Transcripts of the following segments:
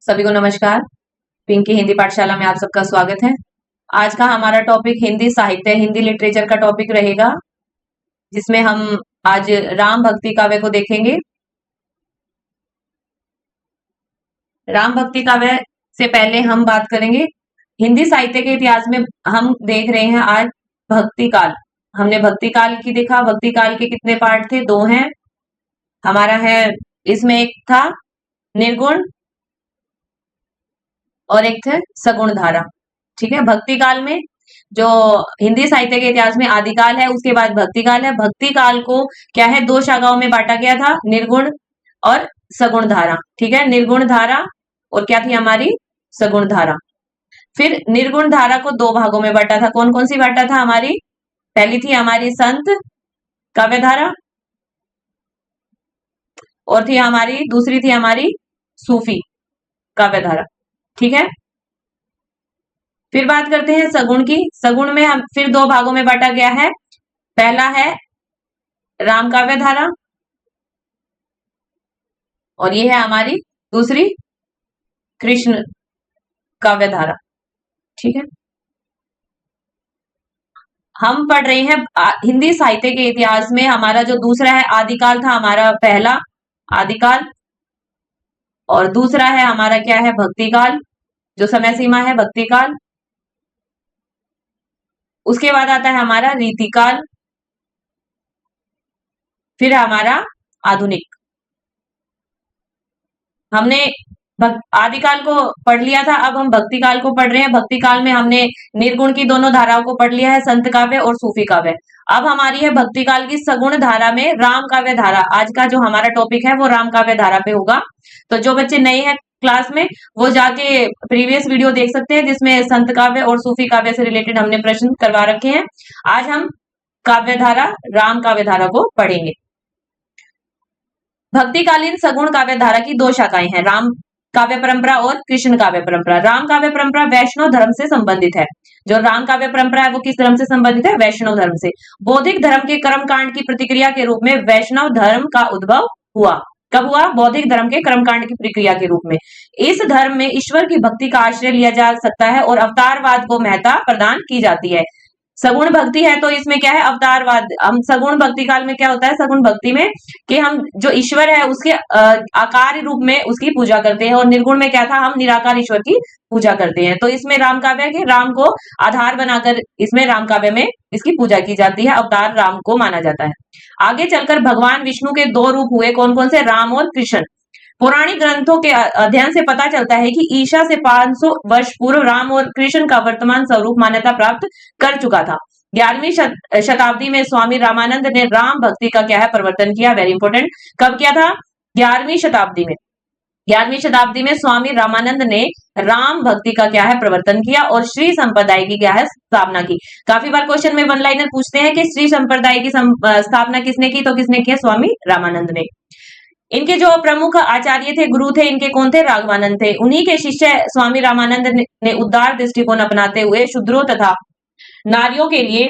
सभी को नमस्कार। पिंकी हिंदी पाठशाला में आप सबका स्वागत है। आज का हमारा टॉपिक हिंदी साहित्य, हिंदी लिटरेचर का टॉपिक रहेगा, जिसमें हम आज राम भक्ति काव्य को देखेंगे। राम भक्ति काव्य से पहले हम बात करेंगे हिंदी साहित्य के इतिहास में। हम देख रहे हैं आज भक्ति काल। हमने भक्ति काल की देखा। भक्ति काल के कितने पार्ट थे? 2 हैं। हमारा है, इसमें एक था निर्गुण और एक थे सगुण धारा। ठीक है। भक्ति काल में जो हिंदी साहित्य के इतिहास में आदिकाल है, उसके बाद भक्ति काल है। भक्ति काल को क्या है, 2 शाखाओं में बांटा गया था, निर्गुण और सगुण धारा। ठीक है। निर्गुण धारा और क्या थी हमारी, सगुण धारा। फिर निर्गुण धारा को 2 भागों में बांटा था। कौन कौन सी बांटा था हमारी? पहली थी हमारी संत काव्य धारा और थी हमारी, दूसरी थी हमारी सूफी काव्य धारा। ठीक है। फिर बात करते हैं सगुण की। सगुण में हम फिर 2 भागों में बांटा गया है। पहला है राम काव्य धारा और ये है हमारी दूसरी कृष्ण काव्य धारा। ठीक है। हम पढ़ रहे हैं हिंदी साहित्य के इतिहास में। हमारा जो दूसरा है आदिकाल था, हमारा पहला आदिकाल, और दूसरा है हमारा क्या है, भक्ति काल। जो समय सीमा है भक्ति काल। उसके बाद आता है हमारा रीतिकाल, फिर हमारा आधुनिक। हमने आदिकाल को पढ़ लिया था, अब हम भक्ति काल को पढ़ रहे हैं। भक्ति काल में हमने निर्गुण की दोनों धाराओं को पढ़ लिया है, संत काव्य और सूफी काव्य। अब हमारी है भक्ति काल की सगुण धारा में राम काव्य धारा। आज का जो हमारा टॉपिक है वो राम काव्य धारा पे होगा। तो जो बच्चे नए हैं क्लास में, वो जाके प्रीवियस वीडियो देख सकते हैं, जिसमें संत काव्य और सूफी काव्य से रिलेटेड हमने प्रश्न करवा रखे हैं। आज हम काव्य धारा, राम काव्य धारा को पढ़ेंगे। भक्तिकालीन सगुण काव्य धारा की 2 शाखाएं हैं, राम काव्य परंपरा और कृष्ण काव्य परंपरा। राम काव्य परंपरा वैष्णव धर्म से संबंधित है। जो राम काव्य परंपरा है वो किस धर्म से संबंधित है? वैष्णव धर्म से। बौद्धिक धर्म के कर्मकांड की प्रतिक्रिया के रूप में वैष्णव धर्म का उद्भव हुआ। कब हुआ? बौद्धिक धर्म के कर्मकांड की प्रक्रिया के रूप में। इस धर्म में ईश्वर की भक्ति का आश्रय लिया जा सकता है और अवतारवाद को महत्ता प्रदान की जाती है। सगुण भक्ति है तो इसमें क्या है, अवतारवाद। हम सगुण भक्ति काल में क्या होता है, सगुण भक्ति में कि हम जो ईश्वर है उसके आकार रूप में उसकी पूजा करते हैं, और निर्गुण में क्या था, हम निराकार ईश्वर की पूजा करते हैं। तो इसमें राम काव्य के राम को आधार बनाकर इसमें राम काव्य में इसकी पूजा की जाती है, अवतार राम को माना जाता है। आगे चलकर भगवान विष्णु के 2 रूप हुए, कौन कौन से? राम और कृष्ण। पौराणिक ग्रंथों के अध्ययन से पता चलता है कि ईशा से 500 वर्ष पूर्व राम और कृष्ण का वर्तमान स्वरूप मान्यता प्राप्त कर चुका था। 11वीं शताब्दी में स्वामी रामानंद ने राम भक्ति का क्या है, प्रवर्तन किया। Very important. कब किया था? 11वीं शताब्दी में। 11वीं शताब्दी में स्वामी रामानंद ने राम भक्ति का क्या है, प्रवर्तन किया और श्री संप्रदाय की क्या है, स्थापना की। काफी बार क्वेश्चन में वन लाइनर पूछते हैं कि श्री संप्रदाय की स्थापना किसने की? तो किसने किया? स्वामी रामानंद ने। इनके जो प्रमुख आचार्य थे, गुरु थे इनके, कौन थे? राघवानंद थे। उन्हीं के शिष्य स्वामी रामानंद ने उदार दृष्टिकोण अपनाते हुए शूद्रों तथा नारियों के लिए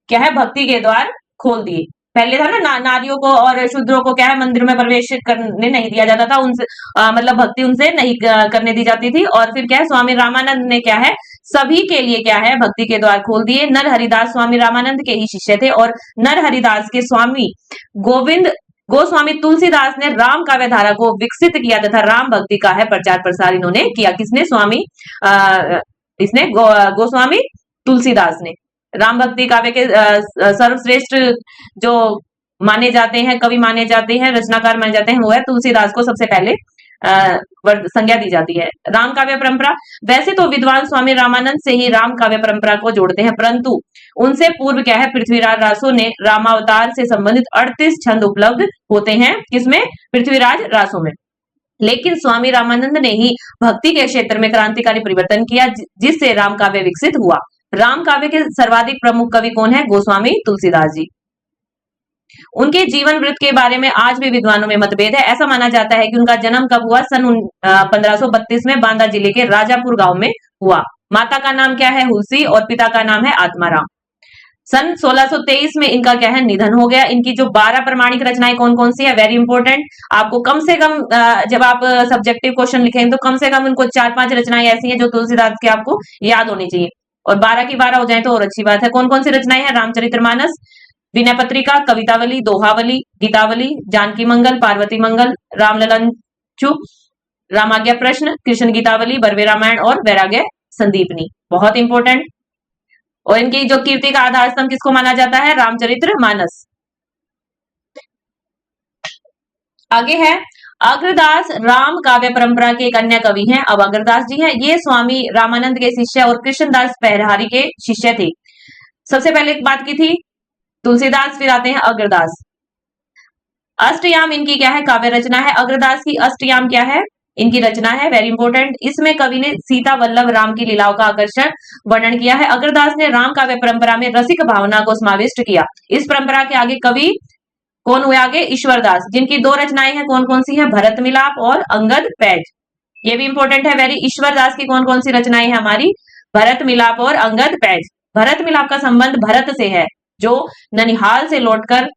क्या है, भक्ति के द्वार खोल दिए। पहले था ना, नारियों को और शूद्रों को क्या है, मंदिर में प्रवेश करने नहीं दिया जाता था, उनसे मतलब भक्ति उनसे नहीं करने दी जाती थी। और फिर क्या है, स्वामी रामानंद ने क्या है, सभी के लिए क्या है, भक्ति के द्वार खोल दिए। नर हरिदास स्वामी रामानंद के ही शिष्य थे, और नर हरिदास के स्वामी गोस्वामी तुलसीदास ने राम काव्य धारा को विकसित किया तथा राम भक्ति का है प्रचार प्रसार इन्होंने किया। किसने? गोस्वामी तुलसीदास ने। राम भक्ति काव्य के सर्वश्रेष्ठ जो माने जाते हैं, कवि माने जाते हैं, रचनाकार माने जाते हैं, वो है तुलसीदास को सबसे पहले संज्ञा दी जाती है। राम काव्य परंपरा, वैसे तो विद्वान स्वामी रामानंद से ही राम काव्य परंपरा को जोड़ते हैं, परंतु उनसे पूर्व क्या है, पृथ्वीराज रासो ने रामावतार से संबंधित 38 छंद उपलब्ध होते हैं। किसमें? पृथ्वीराज रासो में। लेकिन स्वामी रामानंद ने ही भक्ति के क्षेत्र में क्रांतिकारी परिवर्तन किया, जिससे राम काव्य विकसित हुआ। राम काव्य के सर्वाधिक प्रमुख कवि कौन है? गोस्वामी तुलसीदास जी। उनके जीवन वृत्त के बारे में आज भी विद्वानों में मतभेद है। ऐसा माना जाता है कि उनका जन्म कब हुआ? सन 1532 में बांदा जिले के राजापुर गांव में हुआ। माता का नाम क्या है? हुलसी, और पिता का नाम है आत्माराम। सन 1623 में इनका क्या है, निधन हो गया। इनकी जो 12 प्रमाणिक रचनाएं कौन कौन सी है, वेरी इंपॉर्टेंट, आपको कम से कम जब आप सब्जेक्टिव क्वेश्चन लिखेंगे तो कम से कम उनको 4-5 रचनाएं ऐसी हैं जो तुलसीदास की आपको याद होनी चाहिए, और 12 की 12 हो जाए तो और अच्छी बात है। कौन कौन सी रचनाएं हैं, रामचरितमानस, विनय पत्रिका, कवितावली, दोहावली, गीतावली, जानकी मंगल, पार्वती मंगल, रामललंचु, रामाज्ञा प्रश्न, कृष्ण गीतावली, बरवे रामायण और वैराग्य संदीपनी, बहुत इंपॉर्टेंट। और इनकी जो कीर्ति का आधार स्तंभ किसको माना जाता है, रामचरितमानस। आगे है अग्रदास, राम काव्य परंपरा के एक अन्य कवि हैं। अब अग्रदास जी हैं, ये स्वामी रामानंद के शिष्य और कृष्णदास पहरहारी के शिष्य थे। सबसे पहले एक बात की थी तुलसीदास, फिर आते हैं अग्रदास। अष्टयाम इनकी क्या है, काव्य रचना है। अग्रदास की अष्टयाम क्या है, इनकी रचना है, वेरी इंपॉर्टेंट। इसमें कवि ने सीता वल्लभ राम की लीलाओं का आकर्षण वर्णन किया है। अग्रदास ने राम काव्य परंपरा में रसिक भावना को समाविष्ट किया। इस परंपरा के आगे कवि कौन हुए, आगे ईश्वरदास, जिनकी 2 रचनाएं हैं, कौन कौन सी है, भरत मिलाप और अंगद पैज, ये भी इंपॉर्टेंट है वेरी। ईश्वरदास की कौन कौन सी रचनाएं हैं हमारी, भरत मिलाप और अंगद पैज। भरत मिलाप का संबंध भरत से है, जो ननिहाल से लौटकर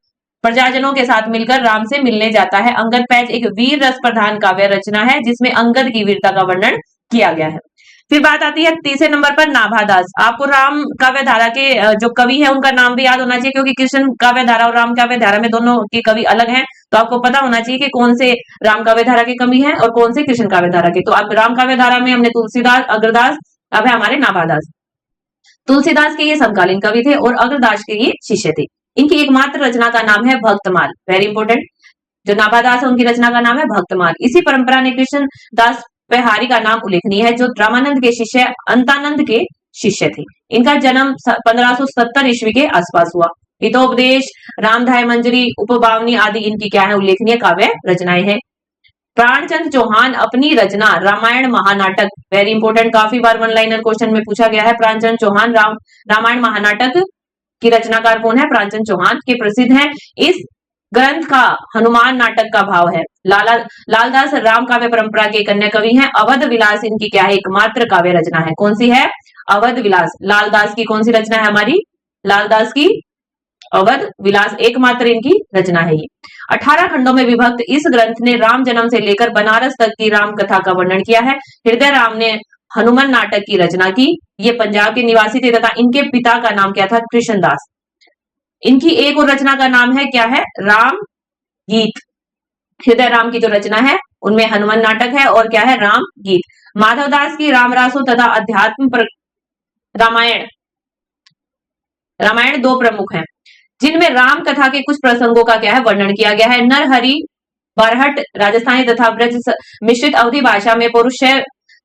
प्रजाजनों के साथ मिलकर राम से मिलने जाता है। अंगद पैज एक वीर रस प्रधान काव्य रचना है, जिसमें अंगद की वीरता का वर्णन किया गया है। फिर बात आती है तीसरे नंबर पर नाभादास। आपको राम काव्य धारा के जो कवि है उनका नाम भी याद होना चाहिए, क्योंकि कृष्ण काव्य धारा और राम काव्य धारा में दोनों के कवि अलग हैं, तो आपको पता होना चाहिए कि कौन से राम काव्य धारा के कवि हैं और कौन से कृष्ण काव्य धारा के। तो अब राम काव्य धारा में हमने तुलसीदास, अग्रदास, अब है हमारे नाभादास। तुलसीदास के ये समकालीन कवि थे और अग्रदास के ये शिष्य थे। इनकी एकमात्र रचना का नाम है भक्तमाल, वेरी इंपॉर्टेंट। जो नाभादास है उनकी रचना का नाम है भक्तमाल। इसी परंपरा ने कृष्णदास पहारी का नाम उल्लेखनीय है, जो रामानंद के शिष्य अंतानंद के शिष्य थे। इनका जन्म 1570 ईस्वी के आसपास हुआ। हितोपदेश, रामधाय मंजरी, उपबावनी आदि इनकी क्या है, उल्लेखनीय काव्य रचनाएं हैं। प्राणचंद चौहान अपनी रचना रामायण महानाटक, वेरी इंपॉर्टेंट, काफी बार वन लाइनर क्वेश्चन में पूछा गया है। प्राणचंद चौहान रामायण महानाटक की रचनाकार कौन है, प्राणचंद चौहान के प्रसिद्ध हैं। इस ग्रंथ का हनुमान नाटक का भाव है। लालदास राम काव्य परंपरा के कन्या कवि हैं। अवध विलास इनकी क्या है, एकमात्र काव्य रचना है। कौन सी है, अवध विलास। लालदास की कौन सी रचना है हमारी, लालदास की अवध विलास एकमात्र इनकी रचना है। ये 18 खंडों में विभक्त इस ग्रंथ ने राम जन्म से लेकर बनारस तक की राम कथा का वर्णन किया है। हृदय राम ने हनुमान नाटक की रचना की। ये पंजाब के निवासी थे तथा इनके पिता का नाम क्या था, कृष्णदास। इनकी एक और रचना का नाम है क्या है, राम गीत। हृदय राम की जो रचना है उनमें हनुमान नाटक है और क्या है, राम गीत। माधवदास की रामरासो तथा अध्यात्म रामायण 2 प्रमुख हैं, जिनमें राम कथा के कुछ प्रसंगों का क्या है, वर्णन किया गया है। नरहरि बरहट राजस्थानी तथा ब्रज मिश्रित अवधि भाषा में पुरुष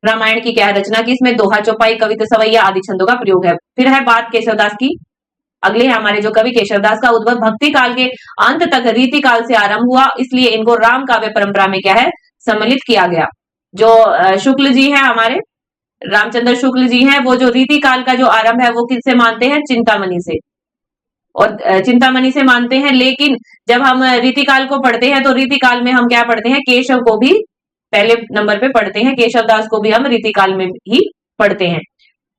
रामायण की क्या है, रचना की। इसमें दोहा, चौपाई, कविता, सवैया आदि छंदों का प्रयोग है। फिर है बात केशवदास की। अगले है हमारे जो कवि केशवदास का उद्भव भक्ति काल के अंत तक रीति काल से आरंभ हुआ, इसलिए इनको राम काव्य परंपरा में क्या है, सम्मिलित किया गया। जो शुक्ल जी हैं हमारे, रामचंद्र शुक्ल जी हैं, वो जो रीति काल का जो आरंभ है वो किससे मानते हैं, चिंतामणि से, और चिंतामणि से मानते हैं। लेकिन जब हम रीति काल को पढ़ते हैं तो रीति काल में हम क्या पढ़ते हैं, केशव को भी पहले नंबर पे पढ़ते हैं, केशवदास को भी हम रीति काल में ही पढ़ते हैं,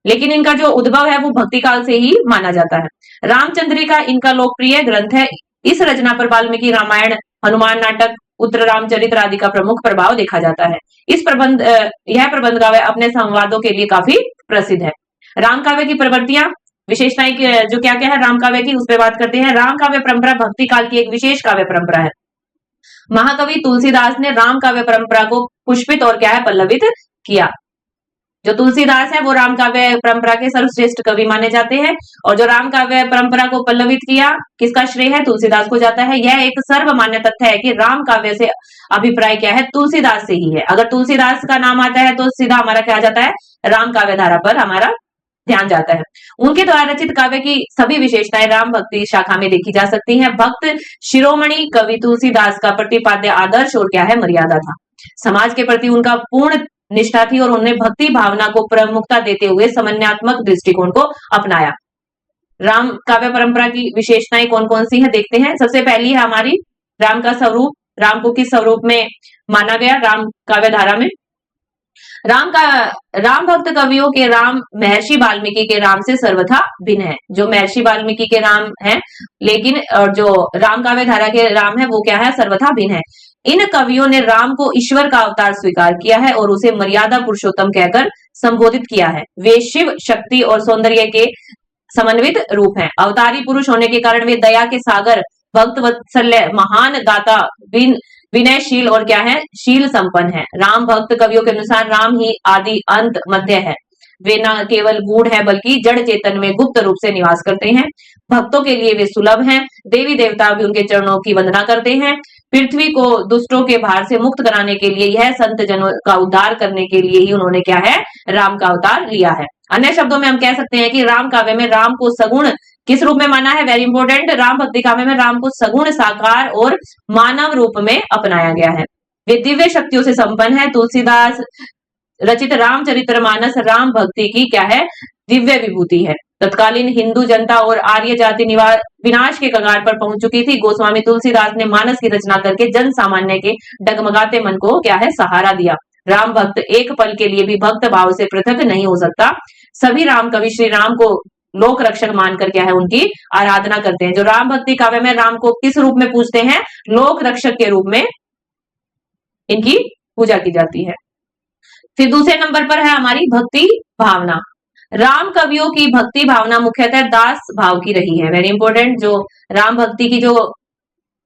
लेकिन इनका जो उद्भव है वो भक्ति काल से ही माना जाता है। रामचंद्रिका इनका लोकप्रिय ग्रंथ है। इस रचना पर वाल्मीकि रामायण, हनुमान नाटक, उत्तर रामचरित्र आदि का प्रमुख प्रभाव देखा जाता है। यह प्रबंध काव्य अपने संवादों के लिए काफी प्रसिद्ध है। राम काव्य की प्रवृत्तियां, विशेषताएं जो क्या क्या है राम काव्य की, उस पर बात करते हैं। राम काव्य परंपरा भक्ति काल की एक विशेष काव्य परंपरा है। महाकवि तुलसीदास ने राम काव्य परंपरा को पुष्पित और क्या है, पल्लवित किया। जो तुलसीदास है वो राम काव्य परंपरा के सर्वश्रेष्ठ कवि माने जाते हैं, और जो राम काव्य परंपरा को पल्लवित किया, किसका श्रेय है, तुलसीदास को जाता है। यह एक सर्वमान्य तथ्य है कि राम काव्य से अभिप्राय क्या है, तुलसीदास से ही है। अगर तुलसीदास का नाम आता है तो सीधा हमारा क्या जाता है, राम काव्य धारा पर हमारा ध्यान जाता है। उनके द्वारा रचित काव्य की सभी विशेषताएं राम भक्ति शाखा में देखी जा सकती हैं। भक्त शिरोमणि कवि तुलसीदास का प्रतिपाद्य आदर्श और क्या है, मर्यादा था। समाज के प्रति उनका पूर्ण निष्ठा थी और उन्होंने भक्ति भावना को प्रमुखता देते हुए समन्वयात्मक दृष्टिकोण को अपनाया। राम काव्य परंपरा की विशेषताएं कौन कौन सी है, देखते हैं। सबसे पहली है हमारी राम का स्वरूप। राम को किस स्वरूप में माना गया राम काव्य धारा में, राम भक्त कवियों के राम महर्षि वाल्मीकि के राम से सर्वथा भिन्न है। जो महर्षि वाल्मीकि के राम है, लेकिन और जो राम काव्य धारा के राम है वो क्या है, सर्वथा भिन्न है। इन कवियों ने राम को ईश्वर का अवतार स्वीकार किया है और उसे मर्यादा पुरुषोत्तम कहकर संबोधित किया है। वे शिव शक्ति और सौंदर्य के समन्वित रूप हैं। अवतारी पुरुष होने के कारण वे दया के सागर, भक्त वत्सल्य, महान दाता, विनयशील और क्या है, शील संपन्न है। राम भक्त कवियों के अनुसार राम ही आदि अंत मध्य है। वे न केवल गूढ़ है बल्कि जड़ चेतन में गुप्त रूप से निवास करते हैं। भक्तों के लिए वे सुलभ हैं। देवी देवता भी उनके चरणों की वंदना करते हैं। पृथ्वी को दुष्टों के भार से मुक्त कराने के लिए, यह संत जनों का उद्धार करने के लिए ही उन्होंने क्या है, राम का अवतार लिया है। अन्य शब्दों में हम कह सकते हैं कि राम काव्य में राम को सगुण किस रूप में माना है, वेरी इंपॉर्टेंट, राम भक्ति काव्य में राम को सगुण, साकार और मानव रूप में अपनाया गया है। वे दिव्य शक्तियों से संपन्न है। तुलसीदास रचित रामचरितमानस राम भक्ति की क्या है, दिव्य विभूति है। तत्कालीन हिंदू जनता और आर्य जाति विनाश के कगार पर पहुंच चुकी थी। गोस्वामी तुलसीदास ने मानस की रचना करके जन सामान्य के डगमगाते मन को क्या है, सहारा दिया। राम भक्त एक पल के लिए भी भक्त भाव से पृथक नहीं हो सकता। सभी राम कवि श्री राम को लोक रक्षक मानकर क्या है, उनकी आराधना करते हैं। जो राम भक्ति काव्य में राम को किस रूप में पूजते हैं, लोक रक्षक के रूप में इनकी पूजा की जाती है। फिर दूसरे नंबर पर है हमारी भक्ति भावना। राम कवियों की भक्ति भावना मुख्यतः दास भाव की रही है। वेरी इंपॉर्टेंट, जो राम भक्ति की जो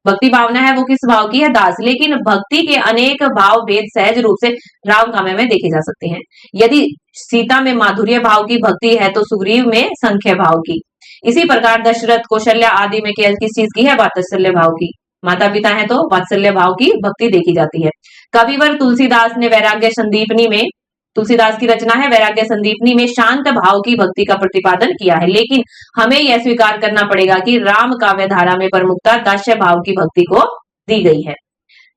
भक्ति भावना है वो किस भाव की है, दास। लेकिन भक्ति के अनेक भाव भेद सहज रूप से राम काव्य में देखे जा सकते हैं। यदि सीता में माधुर्य भाव की भक्ति है तो सुग्रीव में संख्य भाव की। इसी प्रकार दशरथ, कौशल्या आदि में किस चीज की है, वात्सल्य भाव की। माता पिता है तो वात्सल्य भाव की भक्ति देखी जाती है। कविवर तुलसीदास ने वैराग्य संदीपनी में, तुलसीदास की रचना है वैराग्य संदीपनी में, शांत भाव की भक्ति का प्रतिपादन किया है। लेकिन हमें यह स्वीकार करना पड़ेगा कि राम काव्य धारा में प्रमुखता दास्य भाव की भक्ति को दी गई है।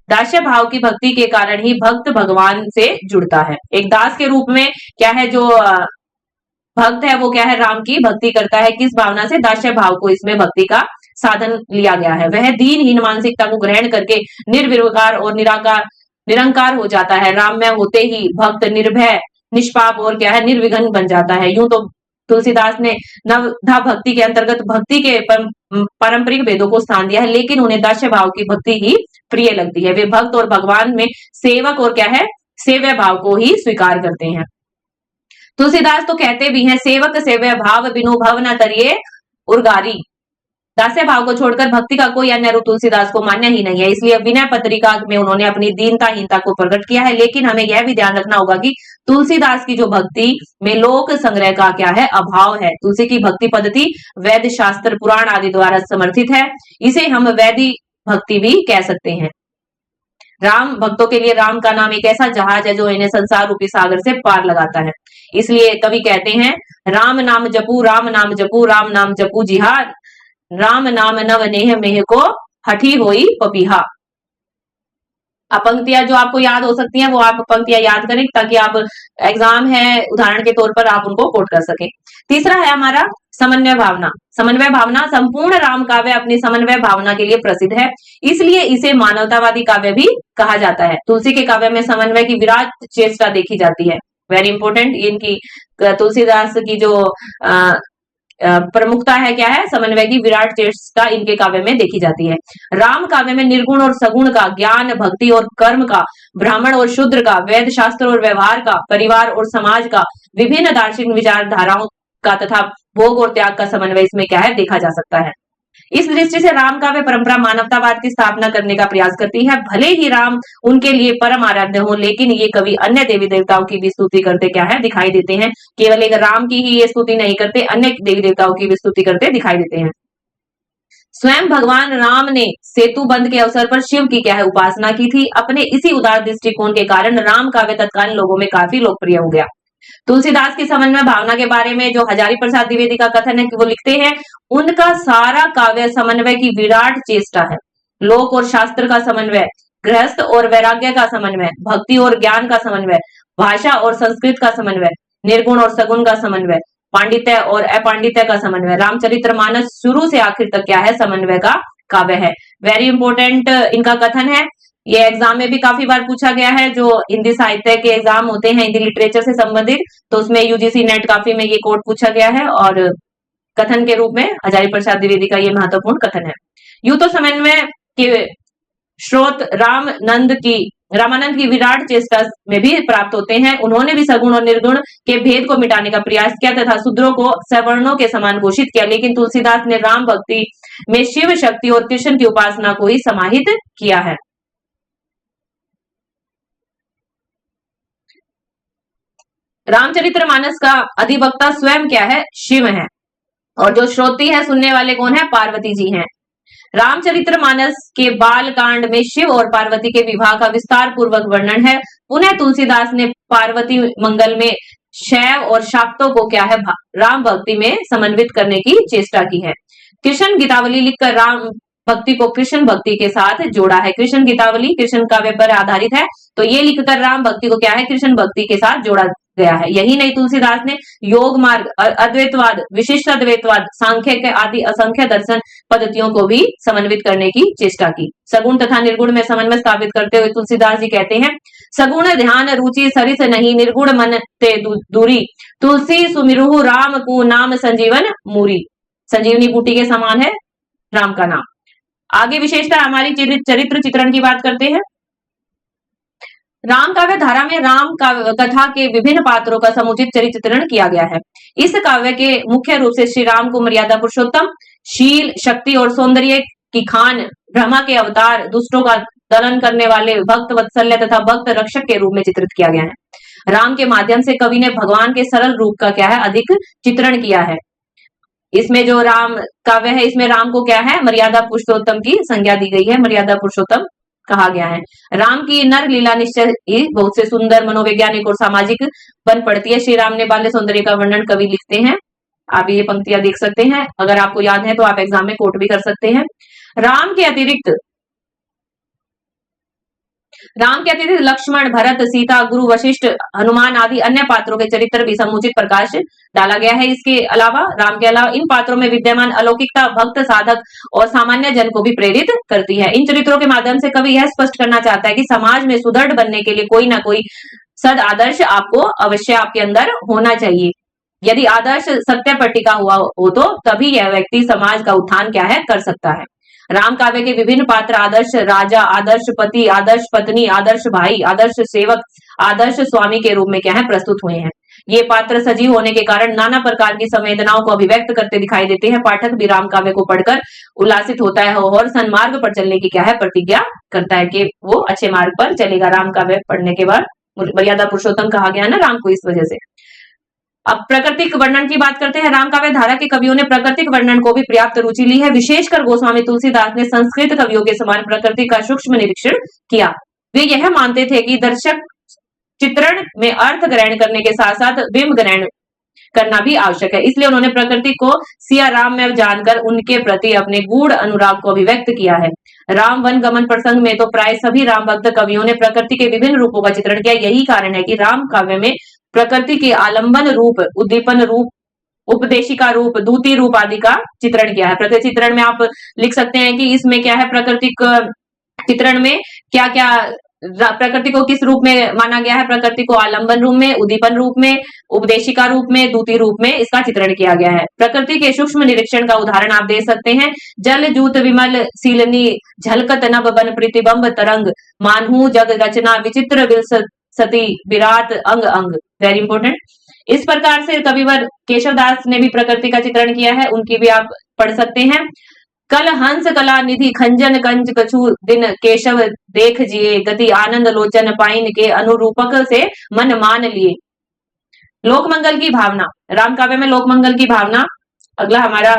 दास्य भाव की भक्ति के कारण ही भक्त भगवान से जुड़ता है। एक दास के रूप में क्या है, जो भक्त है वो क्या है, राम की भक्ति करता है। किस भावना से, दास्य भाव को इसमें भक्ति का साधन लिया गया है। वह दीनहीन मानसिकता को ग्रहण करके निर्विकार और निरंकार हो जाता है। राम में होते ही भक्त निर्भय, निष्पाप और क्या है, निर्विघ्न बन जाता है। यूं तो तुलसीदास ने नवधा भक्ति के अंतर्गत भक्ति के पारंपरिक वेदों को स्थान दिया है, लेकिन उन्हें दास्य भाव की भक्ति ही प्रिय लगती है। वे भक्त और भगवान में सेवक और क्या है, सेव्य भाव को ही स्वीकार करते हैं। तुलसीदास तो कहते भी हैं, सेवक सेव्य भाव बिनु भव न तरिए उर्गारी। दास्य भाव को छोड़कर भक्ति का कोई अन्य रूप तुलसीदास को मान्य ही नहीं है। इसलिए विनय पत्रिका में उन्होंने अपनी दीनताहीनता को प्रकट किया है। लेकिन हमें यह भी ध्यान रखना होगा कि तुलसीदास की जो भक्ति में लोक संग्रह का क्या है, अभाव है। तुलसी की भक्ति पद्धति वैद्य शास्त्र, पुराण आदि द्वारा समर्थित है। इसे हम वैदिक भक्ति भी कह सकते हैं। राम भक्तों के लिए राम का नाम एक ऐसा जहाज है जो इन्हें संसार रूपी सागर से पार लगाता है। इसलिए कवि कहते हैं, राम नाम जपू, राम नाम जपू, राम नाम जपू जिहाद, राम नाम नव नेह मेह को हठी होई पपीहा। अब पंक्तियां जो आपको याद हो सकती हैं वो आप पंक्तियां याद करें ताकि आप एग्जाम है उदाहरण के तौर पर आप उनको कोट कर सकें। तीसरा है हमारा समन्वय भावना। समन्वय भावना, संपूर्ण राम काव्य अपनी समन्वय भावना के लिए प्रसिद्ध है, इसलिए इसे मानवतावादी काव्य भी कहा जाता है। तुलसी के काव्य में समन्वय की विराट चेष्टा देखी जाती है। वेरी इंपॉर्टेंट, इनकी तुलसीदास की जो प्रमुखता है क्या है, समन्वय की विराट चेष्टा इनके काव्य में देखी जाती है। राम काव्य में निर्गुण और सगुण का, ज्ञान भक्ति और कर्म का, ब्राह्मण और शूद्र का, वेद शास्त्र और व्यवहार का, परिवार और समाज का, विभिन्न दार्शनिक विचारधाराओं का तथा भोग और त्याग का समन्वय इसमें क्या है, देखा जा सकता है। इस दृष्टि से राम काव्य परंपरा मानवतावाद की स्थापना करने का प्रयास करती है। भले ही राम उनके लिए परम आराध्य हो, लेकिन ये कवि अन्य देवी देवताओं की भी स्तुति करते क्या है, दिखाई देते हैं। केवल एक राम की ही ये स्तुति नहीं करते, अन्य देवी देवताओं की भी स्तुति करते दिखाई देते हैं। स्वयं भगवान राम ने सेतु बंध के अवसर पर शिव की क्या है, उपासना की थी। अपने इसी उदार दृष्टिकोण के कारण राम काव्य तत्कालीन लोगों में काफी लोकप्रिय हो गया। तुलसीदास की समन्वय भावना के बारे में जो हजारी प्रसाद द्विवेदी का कथन है कि वो लिखते हैं, उनका सारा काव्य समन्वय की विराट चेष्टा है। लोक और शास्त्र का समन्वय, गृहस्थ और वैराग्य का समन्वय, भक्ति और ज्ञान का समन्वय, भाषा और संस्कृत का समन्वय, निर्गुण और सगुण का समन्वय, पांडित्य और अपांडित्य का समन्वय। रामचरितमानस शुरू से आखिर तक क्या है, समन्वय का काव्य है। वेरी इंपॉर्टेंट इनका कथन है, ये एग्जाम में भी काफी बार पूछा गया है। जो हिंदी साहित्य के एग्जाम होते हैं हिंदी लिटरेचर से संबंधित, तो उसमें यूजीसी नेट काफी में ये कोड पूछा गया है और कथन के रूप में हजारी प्रसाद द्विवेदी का ये महत्वपूर्ण कथन है। यूं तो समन्वय के स्रोत रामानंद की विराट चेष्टा में भी प्राप्त होते हैं। उन्होंने भी सगुण और निर्गुण के भेद को मिटाने का प्रयास किया तथा शूद्रों को सवर्णों के समान घोषित किया, लेकिन तुलसीदास ने राम भक्ति में शिव शक्ति और कृष्ण की उपासना को ही समाहित किया है। रामचरितमानस का अधिवक्ता स्वयं क्या है? शिव है। और जो श्रोती है, सुनने वाले कौन है? पार्वती जी हैं। रामचरितमानस के बाल कांड में शिव और पार्वती के विवाह का विस्तार पूर्वक वर्णन है। पुनः तुलसीदास ने पार्वती मंगल में शैव और शाक्तों को क्या है? राम भक्ति में समन्वित करने की चेष्टा की है। कृष्ण गीतावली लिखकर राम भक्ति को कृष्ण भक्ति के साथ जोड़ा है। कृष्ण गीतावली कृष्ण काव्य पर आधारित है, तो ये लिखकर राम भक्ति को क्या है? कृष्ण भक्ति के साथ जोड़ा गया है। यही नहीं, तुलसीदास ने योग मार्ग, अद्वैतवाद, विशिष्ट अद्वैतवाद, सांख्य आदि असंख्य दर्शन पद्धतियों को भी समन्वित करने की चेष्टा की। सगुण तथा निर्गुण में समन्वय स्थापित करते हुए तुलसीदास जी कहते हैं, सगुण ध्यान रुचि सरिस नहीं, निर्गुण मन ते दूरी, तुलसी सुमिरु राम को नाम संजीवन मूरी। संजीवनी बूटी के समान है राम का नाम। आगे विशेषता हमारी चरित्र चित्रण की बात करते हैं। राम काव्य धारा में राम कथा के विभिन्न पात्रों का समुचित चरित्र चित्रण किया गया है। इस काव्य के मुख्य रूप से श्री राम को मर्यादा पुरुषोत्तम, शील, शक्ति और सौंदर्य की खान, ब्रह्मा के अवतार, दुष्टों का दलन करने वाले भक्त वत्सल्य तथा भक्त रक्षक के रूप में चित्रित किया गया है। राम के माध्यम से कवि ने भगवान के सरल रूप का क्या है? अधिक चित्रण किया है। इसमें जो राम काव्य है, इसमें राम को क्या है? मर्यादा पुरुषोत्तम की संज्ञा दी गई है, मर्यादा पुरुषोत्तम कहा गया है। राम की नर लीला निश्चय ही बहुत से सुंदर, मनोवैज्ञानिक और सामाजिक बन पड़ती है। श्री राम ने बाल्य सौंदर्य का वर्णन कवि लिखते हैं। आप ये पंक्तियां देख सकते हैं, अगर आपको याद है तो आप एग्जाम में कोट भी कर सकते हैं। राम के अतिरिक्त लक्ष्मण, भरत, सीता, गुरु वशिष्ठ, हनुमान आदि अन्य पात्रों के चरित्र भी समुचित प्रकाश डाला गया है। इसके अलावा राम के अलावा इन पात्रों में विद्यमान अलौकिकता भक्त, साधक और सामान्य जन को भी प्रेरित करती है। इन चरित्रों के माध्यम से कवि यह स्पष्ट करना चाहता है कि समाज में सुदृढ़ बनने के लिए कोई ना कोई सद आदर्श आपको अवश्य आपके अंदर होना चाहिए। यदि आदर्श सत्य पर टिका हुआ हो तो तभी यह व्यक्ति समाज का उत्थान क्या है? कर सकता है। राम काव्य के विभिन्न पात्र आदर्श राजा, आदर्श पति, आदर्श पत्नी, आदर्श भाई, आदर्श सेवक, आदर्श स्वामी के रूप में क्या है? प्रस्तुत हुए हैं। ये पात्र सजीव होने के कारण नाना प्रकार की संवेदनाओं को अभिव्यक्त करते दिखाई देते हैं। पाठक भी राम काव्य को पढ़कर उल्लासित होता है और सन्मार्ग पर चलने की क्या है? प्रतिज्ञा करता है कि वो अच्छे मार्ग पर चलेगा। राम काव्य पढ़ने के बाद मर्यादा पुरुषोत्तम कहा गया ना राम को, इस वजह से। अब प्राकृतिक वर्णन की बात करते हैं। राम काव्य धारा के कवियों ने प्राकृतिक वर्णन को भी पर्याप्त रुचि ली है। विशेषकर गोस्वामी तुलसीदास ने संस्कृत कवियों के समान प्रकृति का सूक्ष्म निरीक्षण किया। वे यह मानते थे कि दर्शक चित्रण में अर्थ ग्रहण करने के साथ साथ बिंब ग्रहण करना भी आवश्यक है। इसलिए उन्होंने प्रकृति को सिया राम में जानकर उनके प्रति अपने गूढ़ अनुराग को अभिव्यक्त किया है। राम वन गमन प्रसंग में तो प्राय सभी राम भक्त कवियों ने प्रकृति के विभिन्न रूपों का चित्रण किया। यही कारण है कि राम काव्य में प्रकृति के आलंबन रूप, उद्दीपन रूप, उपदेशिका रूप, दूती रूप आदि का चित्रण किया है। प्रकृति चित्रण में आप लिख सकते हैं कि इसमें क्या है? प्राकृतिक चित्रण में क्या क्या प्रकृति को किस रूप में माना गया है? प्रकृति को आलंबन रूप में, उद्दीपन रूप में, उपदेशिका रूप में, दूती रूप में इसका चित्रण किया गया है। प्रकृति के सूक्ष्म निरीक्षण का उदाहरण आप दे सकते हैं। जल जूत विमल सीलनी, झलकत नभ बन प्रतिबंब तरंग, मानहू जग रचना विचित्र विलसती विराट अंग अंग। Very important. इस प्रकार से कविवर केशवदास ने भी प्रकृति का चित्रण किया है, उनकी भी आप पढ़ सकते हैं। कल हंस कला निधि खंजन कंज कछु दिन केशव देख जिए, गति आनंद लोचन पाइन के अनुरूपक से मन मान लिए। लोकमंगल की भावना, राम काव्य में लोकमंगल की भावना अगला हमारा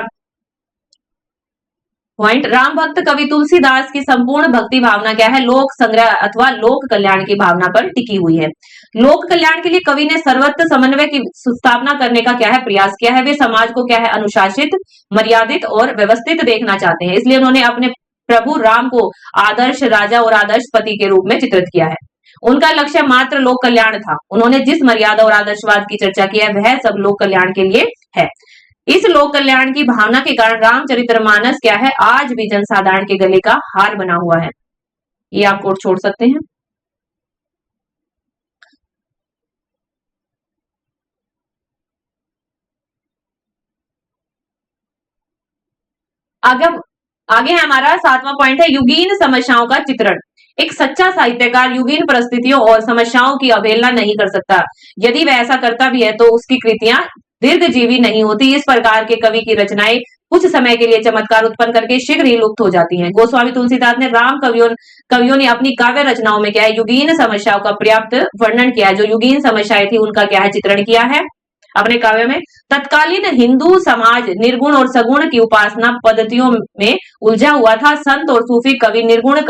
पॉइंट। राम भक्त कवि तुलसीदास की संपूर्ण भक्ति भावना क्या है? लोक संग्रह अथवा लोक कल्याण की भावना पर टिकी हुई है। लोक कल्याण के लिए कवि ने सर्वत्र समन्वय की स्थापना करने का क्या है? प्रयास किया है। वे समाज को क्या है? अनुशासित, मर्यादित और व्यवस्थित देखना चाहते हैं। इसलिए उन्होंने अपने प्रभु राम को आदर्श राजा और आदर्श पति के रूप में चित्रित किया है। उनका लक्ष्य मात्र लोक कल्याण था। उन्होंने जिस मर्यादा और आदर्शवाद की चर्चा की है वह सब लोक कल्याण के लिए है। इस लोक कल्याण की भावना के कारण रामचरितमानस क्या है? आज भी जनसाधारण के गले का हार बना हुआ है। ये आप कोट छोड़ सकते हैं। आगे आगे है हमारा 7वां पॉइंट है युगीन समस्याओं का चित्रण। एक सच्चा साहित्यकार युगीन परिस्थितियों और समस्याओं की अवहेलना नहीं कर सकता। यदि वह ऐसा करता भी है तो उसकी कृतियां दीर्घजीवी नहीं होती। इस प्रकार के कवि की रचनाएं कुछ समय के लिए चमत्कार उत्पन्न करके शीघ्र ही लुप्त हो जाती हैं। गोस्वामी तुलसीदास ने राम कवियों ने अपनी काव्य रचनाओं में क्या है युगीन समस्याओं का पर्याप्त वर्णन किया है। जो युगीन समस्याएं थी उनका क्या है चित्रण किया है अपने काव्य में। तत्कालीन हिंदू समाज निर्गुण और सगुण की उपासना पद्धतियों में उलझा हुआ था। संत और सूफी कवि निर्गुण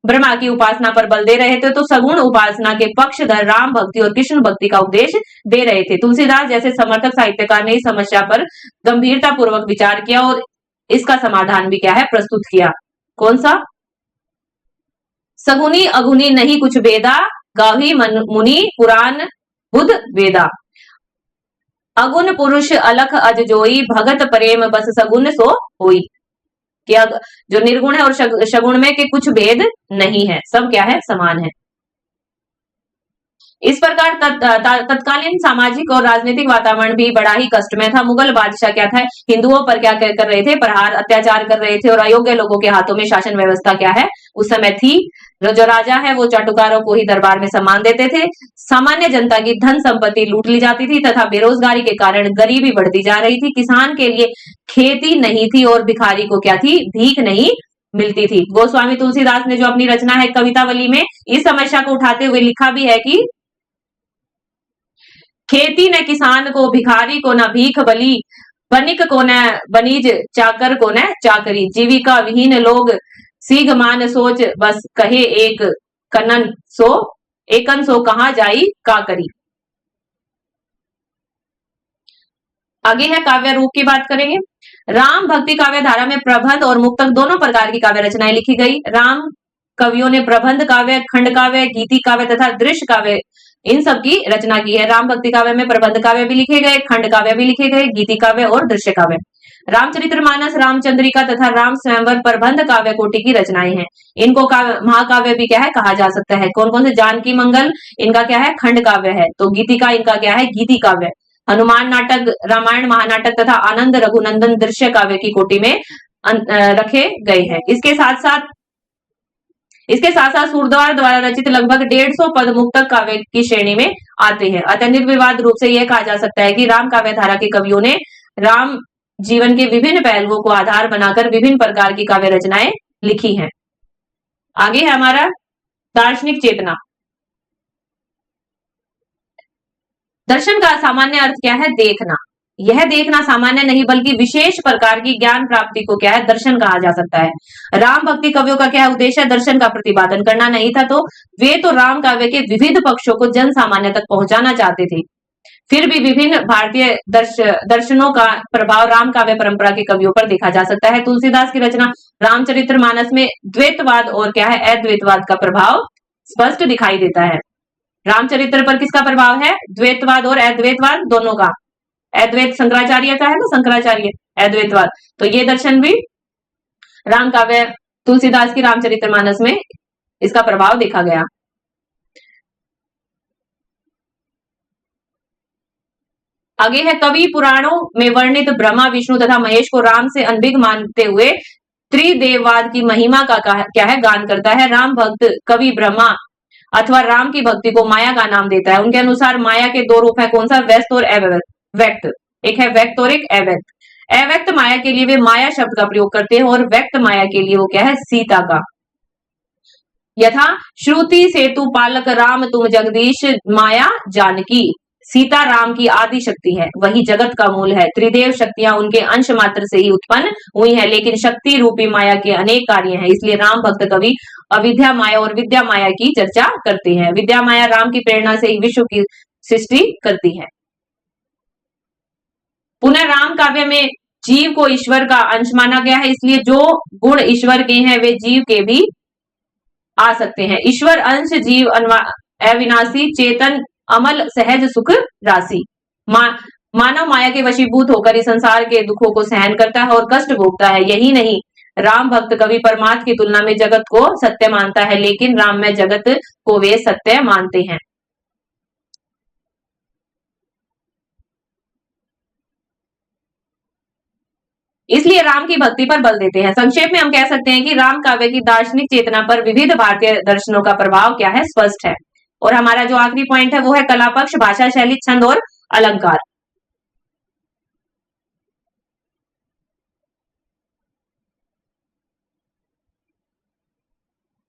ब्रह्मा की उपासना पर बल दे रहे थे तो सगुण उपासना के पक्षधर राम भक्ति और कृष्ण भक्ति का उपदेश दे रहे थे। तुलसीदास जैसे समर्थक साहित्यकार ने इस समस्या पर गंभीरता पूर्वक विचार किया और इसका समाधान भी क्या है प्रस्तुत किया। कौन सा? सगुनी अगुनी नहीं कुछ वेदा, गाही मुनि पुराण बुध वेदा। अगुण पुरुष अलख अज जोई, भगत प्रेम बस सगुन सो होई। कि जो निर्गुण है और सगुण में के कुछ भेद नहीं है, सब क्या है समान है। इस प्रकार तत्कालीन सामाजिक और राजनीतिक वातावरण भी बड़ा ही कष्ट में था। मुगल बादशाह क्या था हिंदुओं पर क्या कर रहे थे प्रहार अत्याचार कर रहे थे और अयोग्य लोगों के हाथों में शासन व्यवस्था क्या है उस समय थी। जो राजा है वो चाटुकारों को ही दरबार में सम्मान देते थे। सामान्य जनता की धन संपत्ति लूट ली जाती थी तथा बेरोजगारी के कारण गरीबी बढ़ती जा रही थी। किसान के लिए खेती नहीं थी और भिखारी को क्या थी भीख नहीं मिलती थी। गोस्वामी तुलसीदास ने जो अपनी रचना है कवितावली में इस समस्या को उठाते हुए लिखा भी है कि खेती न किसान को, भिखारी को न भीख बली, बनिक को न बनीज, चाकर को न चाकरी। जीविका विहीन लोग सीघ मान सोच, बस कहे एक कनन सो, एकन सो कहां जाई का करी। आगे है काव्य रूप की बात करेंगे। राम भक्ति काव्य धारा में प्रबंध और मुक्तक दोनों प्रकार की काव्य रचनाएं लिखी गई। राम कवियों ने प्रबंध काव्य, खंड काव्य, गीति काव्य तथा दृश्य काव्य इन सब की रचना की है। राम भक्ति काव्य में प्रबंध काव्य भी लिखे गए, खंड काव्य भी लिखे गए, गीति काव्य और दृश्य काव्य। रामचरितमानस, रामचंद्रिका तथा राम स्वयंवर प्रबंध काव्य कोटि की रचनाएं हैं। इनको महाकाव्य भी क्या है कहा जा सकता है। कौन कौन से? जानकी मंगल इनका क्या है खंड काव्य है, तो गीतिका इनका क्या है गीति काव्य। हनुमान नाटक, रामायण महानाटक तथा आनंद रघुनंदन दृश्य काव्य की कोटि में रखे गए हैं। इसके साथ साथ सूरदास द्वारा रचित लगभग 150 पद मुक्तक काव्य की श्रेणी में आते हैं। अतः निर्विवाद रूप से यह कहा जा सकता है कि राम काव्य धारा के कवियों ने राम जीवन के विभिन्न पहलुओं को आधार बनाकर विभिन्न प्रकार की काव्य रचनाएं लिखी हैं। आगे है हमारा दार्शनिक चेतना। दर्शन का सामान्य अर्थ क्या है? देखना। यह देखना सामान्य नहीं बल्कि विशेष प्रकार की ज्ञान प्राप्ति को क्या है दर्शन कहा जा सकता है। राम भक्ति कवियों का क्या उद्देश्य? दर्शन का प्रतिपादन करना नहीं था, तो वे तो राम काव्य के विविध पक्षों को जन सामान्य तक पहुंचाना चाहते थे। फिर भी विभिन्न भारतीय दर्शनों का प्रभाव राम काव्य परंपरा के कवियों पर देखा जा सकता है। तुलसीदास की रचना रामचरितमानस में द्वैतवाद और क्या है अद्वैतवाद का प्रभाव स्पष्ट दिखाई देता है। रामचरित्र पर किसका प्रभाव है? द्वैतवाद और अद्वैतवाद दोनों का। अद्वैत शंकराचार्य का है ना, शंकराचार्य अद्वैतवाद, तो ये दर्शन भी राम काव्य तुलसीदास की रामचरितमानस में इसका प्रभाव देखा गया। आगे है कवि पुराणों में वर्णित ब्रह्मा विष्णु तथा महेश को राम से अनभिज्ञ मानते हुए त्रिदेववाद की महिमा का क्या है गान करता है। राम भक्त कवि ब्रह्मा अथवा राम की भक्ति को माया का नाम देता है। उनके अनुसार माया के दो रूप है, कौन सा? व्यस्त और व्यक्त। एक है व्यक्त और एक अव्यक्त। अव्यक्त माया के लिए वे माया शब्द का प्रयोग करते हैं और व्यक्त माया के लिए वो क्या है सीता का। यथा श्रुति सेतु पालक राम तुम जगदीश, माया जानकी। सीता राम की आदि शक्ति है, वही जगत का मूल है। त्रिदेव शक्तियां उनके अंश मात्र से ही उत्पन्न हुई है, लेकिन शक्ति रूपी माया के अनेक कार्य हैं। इसलिए राम भक्त कवि अविद्या माया और विद्या माया की चर्चा करते हैं। विद्या माया राम की प्रेरणा से ही विश्व की सृष्टि करती है। पुनः राम काव्य में जीव को ईश्वर का अंश माना गया है, इसलिए जो गुण ईश्वर के हैं वे जीव के भी आ सकते हैं। ईश्वर अंश, जीव अविनाशी, चेतन, अमल, सहज, सुख राशि। मानव माया के वशीभूत होकर इस संसार के दुखों को सहन करता है और कष्ट भोगता है। यही नहीं राम भक्त कवि परमात्मा की तुलना में जगत को सत्य मानता है, लेकिन राम में जगत को वे सत्य मानते हैं। इसलिए राम की भक्ति पर बल देते हैं। संक्षेप में हम कह सकते हैं कि राम काव्य की दार्शनिक चेतना पर विविध भारतीय दर्शनों का प्रभाव क्या है, स्पष्ट है। और हमारा जो आखिरी पॉइंट है वो है कला पक्ष, भाषा शैली, छंद और अलंकार।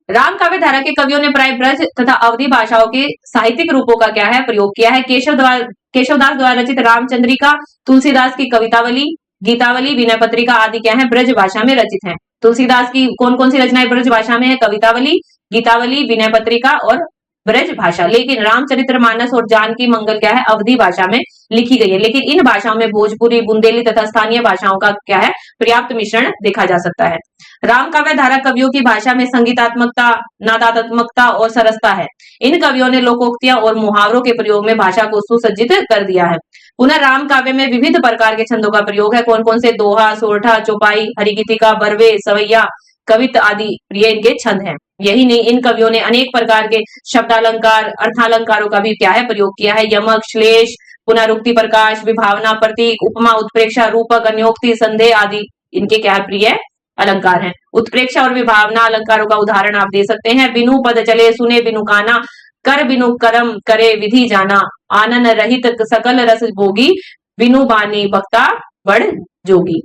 राम काव्य धारा के कवियों ने प्राय ब्रज तथा अवधि भाषाओं के साहित्यिक रूपों का क्या है, प्रयोग किया है। केशवदास द्वारा रचित रामचंद्रिका, तुलसीदास की कवितावली, गीतावली, विनय पत्रिका आदि क्या है, ब्रज भाषा में रचित हैं। तुलसीदास की कौन कौन सी रचनाएं ब्रज भाषा में है, कवितावली, गीतावली, विनय पत्रिका और ब्रज भाषा। लेकिन रामचरितमानस और जानकी मंगल क्या है, अवधि भाषा में लिखी गई है। लेकिन इन भाषाओं में भोजपुरी, बुंदेली तथा स्थानीय भाषाओं का क्या है, पर्याप्त मिश्रण देखा जा सकता है। राम काव्य धारा कवियों की भाषा में संगीतात्मकता, नादात्मकता और सरसता है। इन कवियों ने लोकोक्तियां और मुहावरों के प्रयोग में भाषा को सुसज्जित कर दिया है। पुनः राम काव्य में विविध प्रकार के छंदों का प्रयोग है। कौन कौन से, दोहा, सोरठा, चौपाई, हरिगीतिका, बरवे, सवैया, कवित आदि प्रिय इनके छंद हैं। यही नहीं, इन कवियों ने अनेक प्रकार के शब्दालंकार, अर्थालंकारों का भी क्या है, प्रयोग किया है। यमक, श्लेष, पुनरुक्ति, प्रकाश, विभावना, प्रतीक, उपमा, उत्प्रेक्षा, रूपक, अन्योक्ति, संदेह आदि इनके क्या है, प्रिय अलंकार हैं। उत्प्रेक्षा और विभावना अलंकारों का उदाहरण आप दे सकते हैं। बिनु पद चले सुने बिनु काना, कर बिनु करम करे विधि जाना, आनन रहित सकल रस भोगी, बिनु बानी बक्ता बड़ जोगी।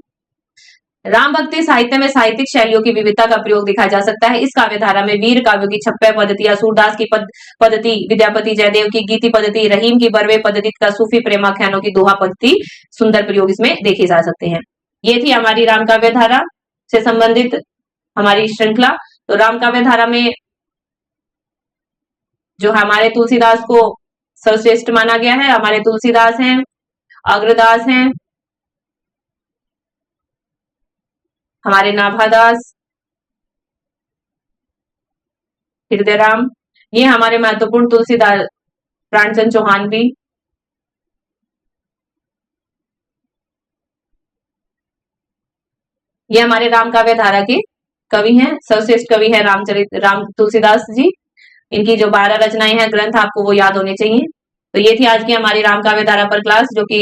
राम भक्ति साहित्य में साहित्यिक शैलियों की विविधता का प्रयोग देखा जा सकता है। इस काव्य धारा में वीर काव्यों की 56 पद्धतियां, सूरदास की पद्धति, विद्यापति जयदेव की गीति पद्धति, रहीम की बरवे पद्धति तथा सूफी प्रेमाख्यानों की दोहा पद्धति सुंदर प्रयोग इसमें देखे जा सकते हैं। ये थी हमारी राम काव्य धारा से संबंधित हमारी श्रृंखला। तो राम काव्य धारा में जो हमारे तुलसीदास को सर्वश्रेष्ठ माना गया है, हमारे तुलसीदास हैं, अग्रदास हैं, हमारे नाभादास, हृदय राम, ये हमारे महत्वपूर्ण तुलसीदास, प्राणचंद चौहान भी, ये हमारे राम काव्य धारा के कवि हैं। सर्वश्रेष्ठ कवि है राम तुलसीदास जी। इनकी जो 12 रचनाएं हैं, ग्रंथ, आपको वो याद होने चाहिए। तो ये थी आज की हमारी राम काव्य धारा पर क्लास, जो कि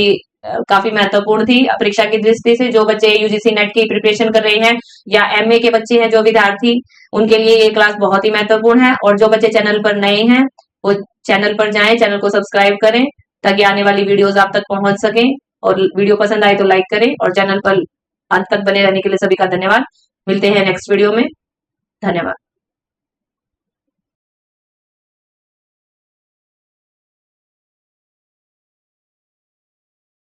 काफी महत्वपूर्ण थी परीक्षा की दृष्टि से। जो बच्चे यूजीसी नेट की प्रिपरेशन कर रहे हैं या एमए के बच्चे हैं, जो विद्यार्थी, उनके लिए ये क्लास बहुत ही महत्वपूर्ण है। और जो बच्चे चैनल पर नए हैं वो चैनल पर जाएं, चैनल को सब्सक्राइब करें ताकि आने वाली वीडियोस आप तक पहुंच सकें। और वीडियो पसंद आए तो लाइक करें और चैनल पर अंत तक बने रहने के लिए सभी का धन्यवाद। मिलते हैं नेक्स्ट वीडियो में। धन्यवाद।